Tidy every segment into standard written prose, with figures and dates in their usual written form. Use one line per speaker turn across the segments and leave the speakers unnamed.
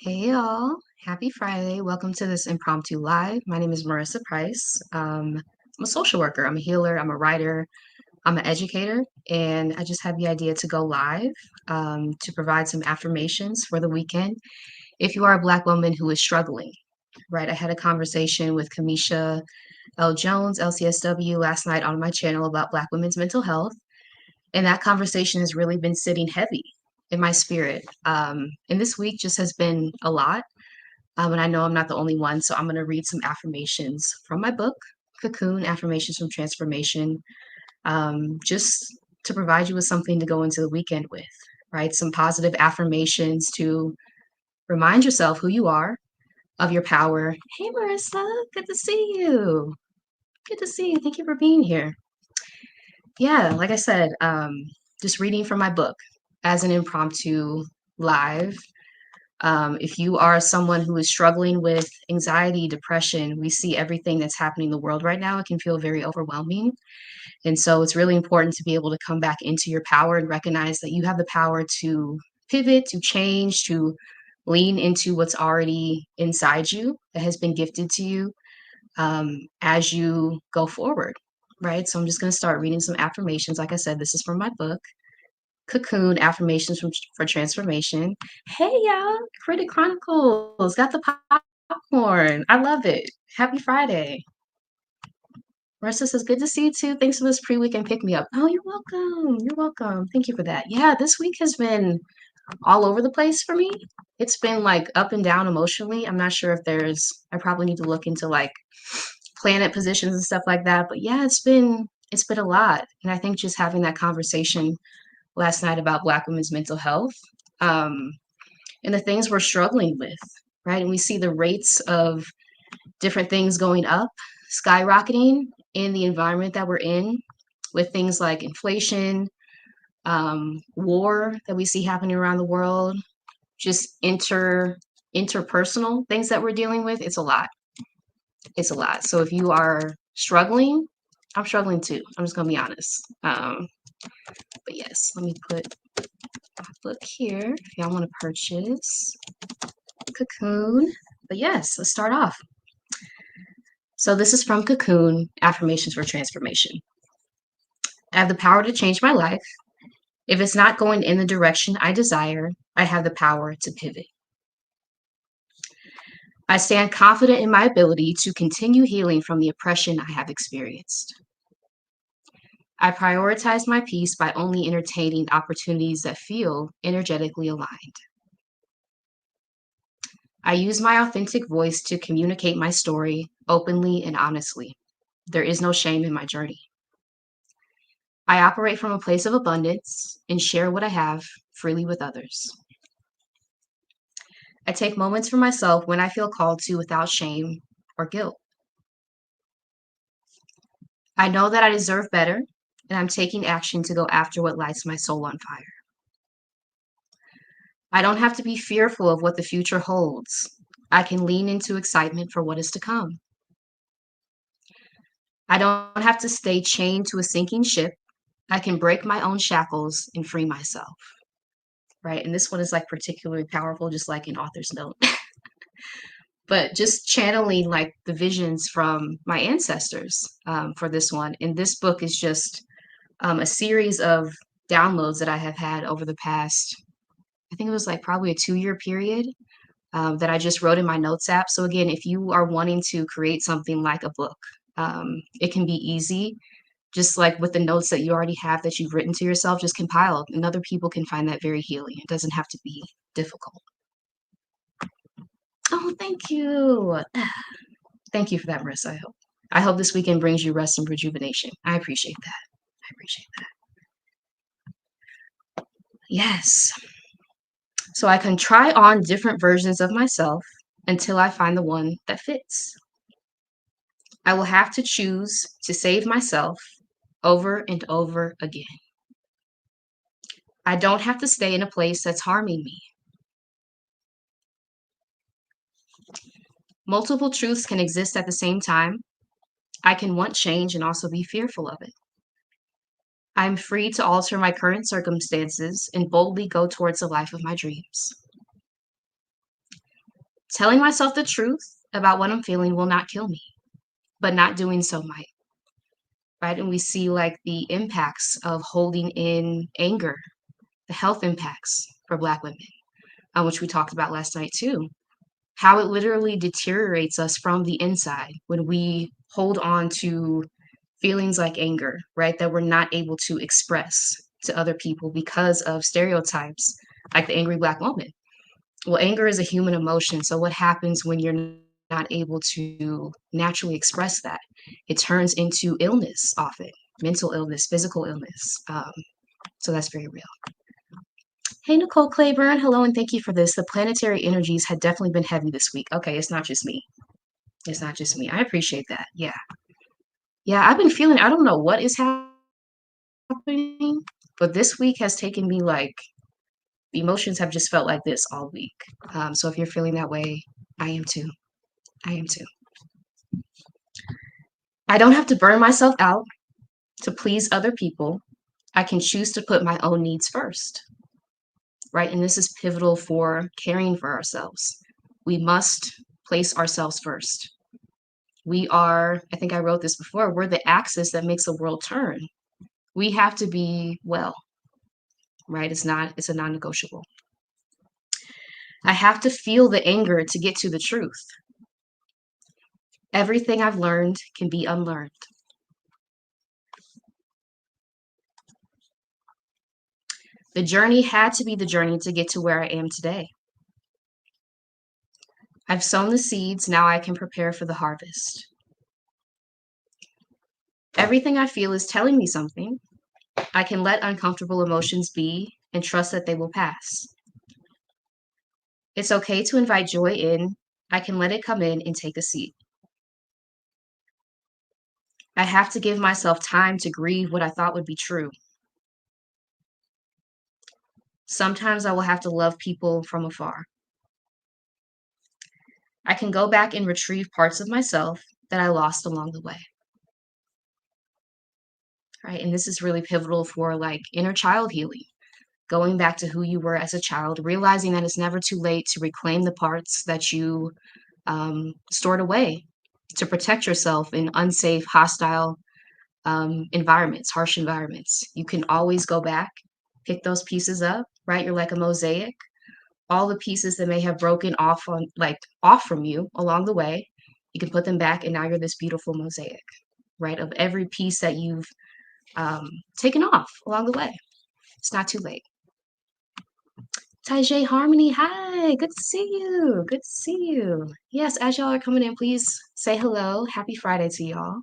Hey y'all, happy Friday. Welcome to this impromptu live. My name is Marissa Price. I'm a social worker, I'm a healer, I'm a writer, I'm an educator, and I just had the idea to go live to provide some affirmations for the weekend. If you are a Black woman who is struggling, right? I had a conversation with Kamisha L. Jones, LCSW, last night on my channel about Black women's mental health. And that conversation has really been sitting heavy in my spirit. And this week just has been a lot. And I know I'm not the only one, so I'm going to read some affirmations from my book, Cocoon Affirmations from Transformation, just to provide you with something to go into the weekend with, right? Some positive affirmations to remind yourself who you are, of your power. Hey, Marissa, good to see you. Good to see you. Thank you for being here. Yeah, like I said, just reading from my book as an impromptu live. If you are someone who is struggling with anxiety, depression, we see everything that's happening in the world right now. It can feel very overwhelming. And so it's really important to be able to come back into your power and recognize that you have the power to pivot, to change, to lean into what's already inside you that has been gifted to you as you go forward. Right. So I'm just going to start reading some affirmations. Like I said, this is from my book. Cocoon Affirmations for Transformation. Hey, y'all, Critic Chronicles got the popcorn. I love it. Happy Friday. Marissa says, good to see you too. Thanks for this pre-weekend pick me up. Oh, you're welcome. You're welcome. Thank you for that. Yeah, this week has been all over the place for me. It's been like up and down emotionally. I'm not sure if I probably need to look into like planet positions and stuff like that. But yeah, it's been a lot. And I think just having that conversation last night about Black women's mental health um, and the things we're struggling with, right? And we see the rates of different things going up, skyrocketing in the environment that we're in with things like inflation, war that we see happening around the world, just interpersonal things that we're dealing with. It's a lot. It's a lot. So if you are struggling, I'm struggling too. I'm just gonna be honest. But yes, let me put my book here if y'all want to purchase Cocoon. But yes, let's start off. So this is from Cocoon Affirmations for Transformation. I have the power to change my life. If it's not going in the direction I desire, I have the power to pivot. I stand confident in my ability to continue healing from the oppression I have experienced. I prioritize my peace by only entertaining opportunities that feel energetically aligned. I use my authentic voice to communicate my story openly and honestly. There is no shame in my journey. I operate from a place of abundance and share what I have freely with others. I take moments for myself when I feel called to without shame or guilt. I know that I deserve better, and I'm taking action to go after what lights my soul on fire. I don't have to be fearful of what the future holds. I can lean into excitement for what is to come. I don't have to stay chained to a sinking ship. I can break my own shackles and free myself. Right. And this one is like particularly powerful, just like an author's note. But just channeling like the visions from my ancestors for this one. And this book is just a series of downloads that I have had over the past, I think it was like probably a 2-year period that I just wrote in my notes app. So again, if you are wanting to create something like a book, it can be easy. Just like with the notes that you already have that you've written to yourself, just compile, and other people can find that very healing. It doesn't have to be difficult. Oh, thank you. Thank you for that, Marissa. I hope this weekend brings you rest and rejuvenation. I appreciate that. I appreciate that. Yes. So I can try on different versions of myself until I find the one that fits. I will have to choose to save myself over and over again. I don't have to stay in a place that's harming me. Multiple truths can exist at the same time. I can want change and also be fearful of it. I'm free to alter my current circumstances and boldly go towards the life of my dreams. Telling myself the truth about what I'm feeling will not kill me, but not doing so might, right? And we see like the impacts of holding in anger, the health impacts for Black women, which we talked about last night too. How it literally deteriorates us from the inside when we hold on to feelings like anger, right? That we're not able to express to other people because of stereotypes like the angry Black woman. Well, anger is a human emotion. So, what happens when you're not able to naturally express that? It turns into illness often, mental illness, physical illness. So, that's very real. Hey, Nicole Claiborne. Hello, and thank you for this. The planetary energies had definitely been heavy this week. Okay, it's not just me. It's not just me. I appreciate that. Yeah. Yeah, I've been feeling, I don't know what is happening, but this week has taken me like, the emotions have just felt like this all week. So if you're feeling that way, I am too. I am too. I don't have to burn myself out to please other people. I can choose to put my own needs first, right? And this is pivotal for caring for ourselves. We must place ourselves first. We are, I think I wrote this before, we're the axis that makes the world turn. We have to be well, right? It's a non negotiable. I have to feel the anger to get to the truth. Everything I've learned can be unlearned. The journey had to be the journey to get to where I am today. I've sown the seeds, now I can prepare for the harvest. Everything I feel is telling me something. I can let uncomfortable emotions be and trust that they will pass. It's okay to invite joy in. I can let it come in and take a seat. I have to give myself time to grieve what I thought would be true. Sometimes I will have to love people from afar. I can go back and retrieve parts of myself that I lost along the way. Right? And this is really pivotal for like inner child healing, going back to who you were as a child, realizing that it's never too late to reclaim the parts that you stored away to protect yourself in unsafe, hostile environments, harsh environments. You can always go back, pick those pieces up, right? You're like a mosaic. All the pieces that may have broken off on like off from you along the way, you can put them back, and now you're this beautiful mosaic, right? Of every piece that you've taken off along the way. It's not too late. Tajay Harmony, hi, good to see you. Good to see you. Yes, as y'all are coming in, please say hello. Happy Friday to y'all.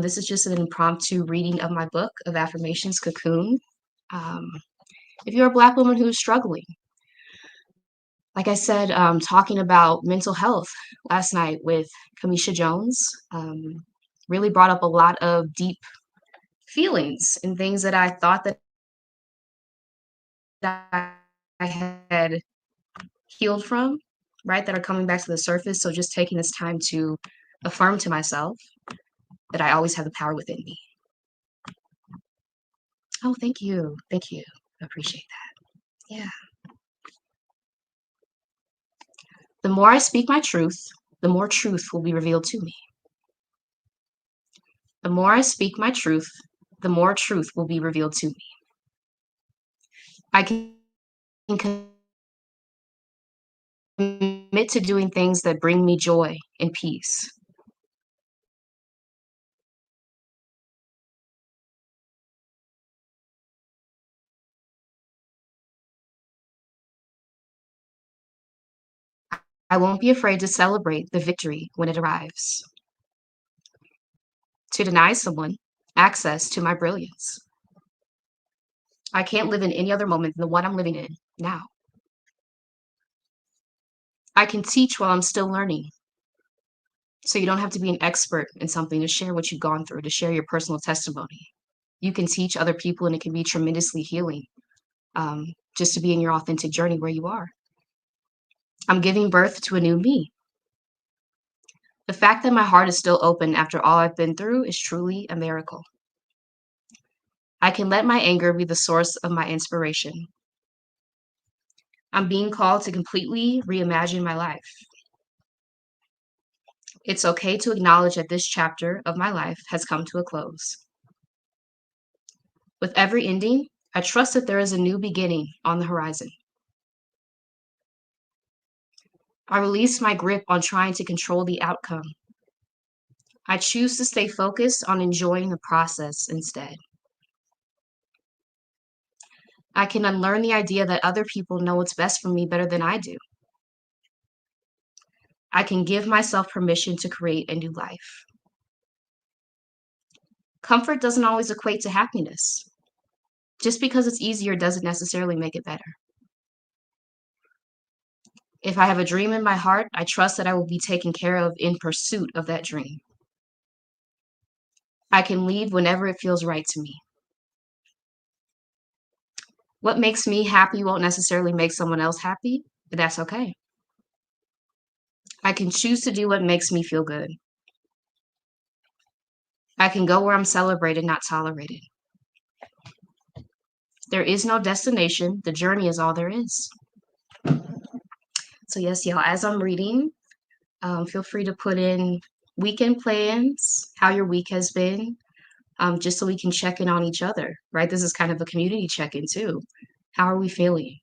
This is just an impromptu reading of my book of affirmations, Cocoon. Um, if you're a Black woman who's struggling, like I said, talking about mental health last night with Kamisha Jones, really brought up a lot of deep feelings and things that I thought that I had healed from, right? That are coming back to the surface. So just taking this time to affirm to myself that I always have the power within me. Oh, thank you. Thank you. I appreciate that. Yeah. The more I speak my truth, the more truth will be revealed to me. The more I speak my truth, the more truth will be revealed to me. I can commit to doing things that bring me joy and peace. I won't be afraid to celebrate the victory when it arrives. To deny someone access to my brilliance. I can't live in any other moment than the one I'm living in now. I can teach while I'm still learning. So you don't have to be an expert in something to share what you've gone through, to share your personal testimony. You can teach other people, and it can be tremendously healing, just to be in your authentic journey where you are. I'm giving birth to a new me. The fact that my heart is still open after all I've been through is truly a miracle. I can let my anger be the source of my inspiration. I'm being called to completely reimagine my life. It's okay to acknowledge that this chapter of my life has come to a close. With every ending, I trust that there is a new beginning on the horizon. I release my grip on trying to control the outcome. I choose to stay focused on enjoying the process instead. I can unlearn the idea that other people know what's best for me better than I do. I can give myself permission to create a new life. Comfort doesn't always equate to happiness. Just because it's easier doesn't necessarily make it better. If I have a dream in my heart, I trust that I will be taken care of in pursuit of that dream. I can leave whenever it feels right to me. What makes me happy won't necessarily make someone else happy, but that's okay. I can choose to do what makes me feel good. I can go where I'm celebrated, not tolerated. There is no destination. The journey is all there is. So, yes, y'all, as I'm reading, feel free to put in weekend plans, how your week has been, just so we can check in on each other, right? This is kind of a community check in, too. How are we feeling?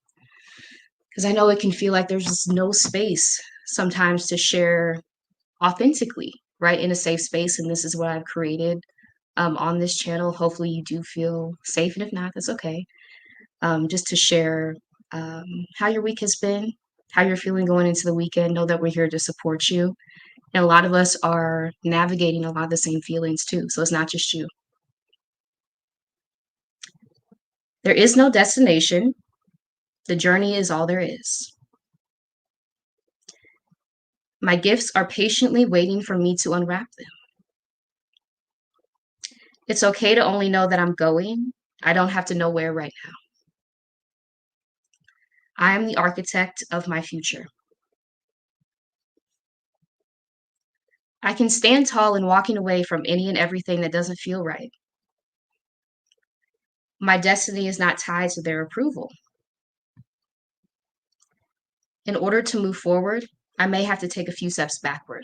Because I know it can feel like there's just no space sometimes to share authentically, right? In a safe space. And this is what I've created on this channel. Hopefully, you do feel safe. And if not, that's okay. Just to share um, how your week has been, how you're feeling going into the weekend. Know that we're here to support you. And a lot of us are navigating a lot of the same feelings too. So it's not just you. There is no destination. The journey is all there is. My gifts are patiently waiting for me to unwrap them. It's okay to only know that I'm going. I don't have to know where right now. I am the architect of my future. I can stand tall in walking away from any and everything that doesn't feel right. My destiny is not tied to their approval. In order to move forward, I may have to take a few steps backward.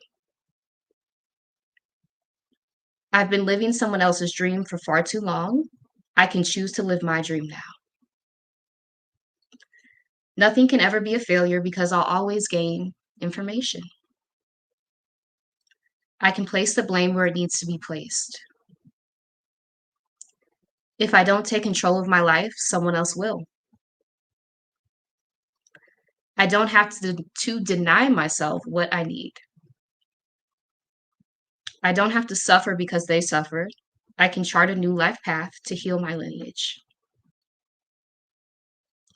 I've been living someone else's dream for far too long. I can choose to live my dream now. Nothing can ever be a failure because I'll always gain information. I can place the blame where it needs to be placed. If I don't take control of my life, someone else will. I don't have to deny myself what I need. I don't have to suffer because they suffered. I can chart a new life path to heal my lineage.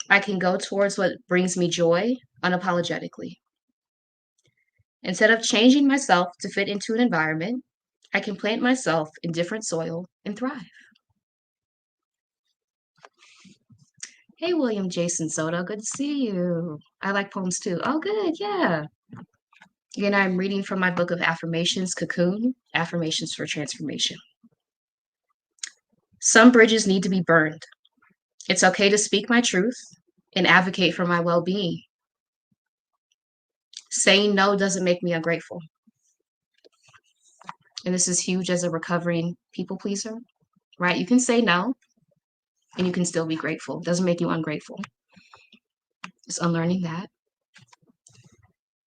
I can go towards what brings me joy unapologetically. Instead of changing myself to fit into an environment, I can plant myself in different soil and thrive. Hey, William Jason Soto, good to see you. I like poems too. Oh, good, yeah. Again, I'm reading from my book of affirmations, Cocoon, Affirmations for Transformation. Some bridges need to be burned. It's okay to speak my truth and advocate for my well being. Saying no doesn't make me ungrateful. And this is huge as a recovering people pleaser, right? You can say no and you can still be grateful. It doesn't make you ungrateful. Just unlearning that.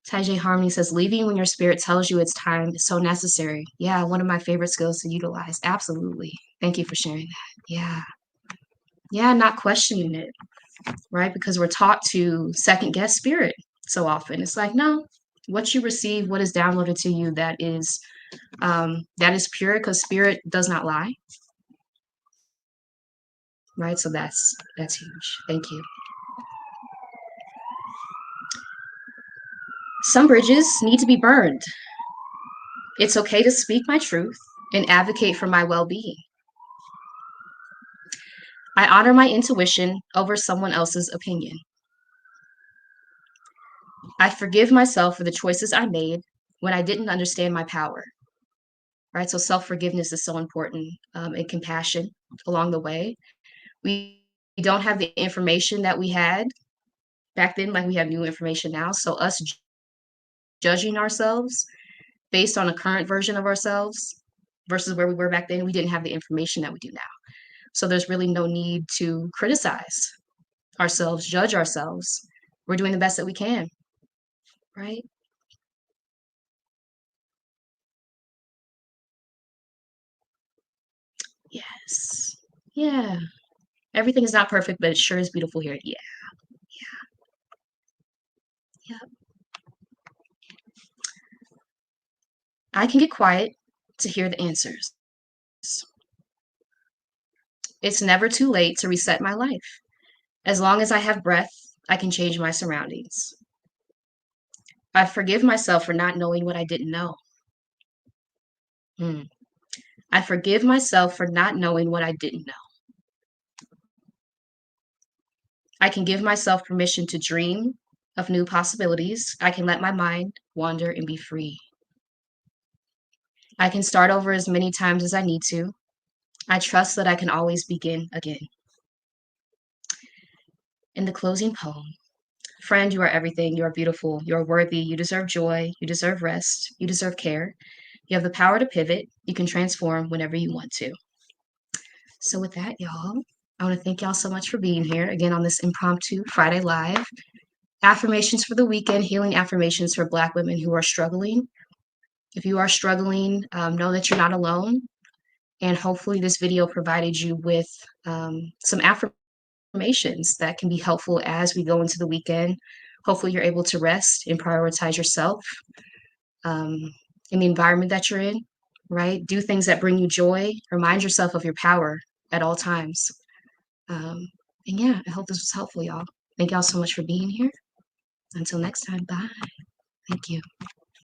Ty J. Harmony says, leaving when your spirit tells you it's time is so necessary. Yeah, one of my favorite skills to utilize. Absolutely. Thank you for sharing that. Yeah. Yeah, not questioning it, right? Because we're taught to second guess spirit so often. It's like, no, what you receive, what is downloaded to you, that is pure because spirit does not lie, right? So that's huge. Thank you. Some bridges need to be burned. It's okay to speak my truth and advocate for my well-being. I honor my intuition over someone else's opinion. I forgive myself for the choices I made when I didn't understand my power, right? So self-forgiveness is so important, and compassion along the way. We don't have the information that we had back then like we have new information now. So us judging ourselves based on a current version of ourselves versus where we were back then, we didn't have the information that we do now. So there's really no need to criticize ourselves, judge ourselves. We're doing the best that we can, right? Yes. Yeah. Everything is not perfect, but it sure is beautiful here. Yeah. Yeah. I can get quiet to hear the answers. It's never too late to reset my life. As long as I have breath, I can change my surroundings. I forgive myself for not knowing what I didn't know. Hmm. I forgive myself for not knowing what I didn't know. I can give myself permission to dream of new possibilities. I can let my mind wander and be free. I can start over as many times as I need to. I trust that I can always begin again. In the closing poem, friend, you are everything. You are beautiful. You are worthy. You deserve joy. You deserve rest. You deserve care. You have the power to pivot. You can transform whenever you want to. So, with that, y'all, I want to thank y'all so much for being here again on this impromptu Friday Live. Affirmations for the weekend, healing affirmations for Black women who are struggling. If you are struggling, know that you're not alone. And hopefully, this video provided you with some affirmations that can be helpful as we go into the weekend. Hopefully, you're able to rest and prioritize yourself um, in the environment that you're in, right? Do things that bring you joy. Remind yourself of your power at all times. And yeah, I hope this was helpful, y'all. Thank y'all so much for being here. Until next time, bye. Thank you.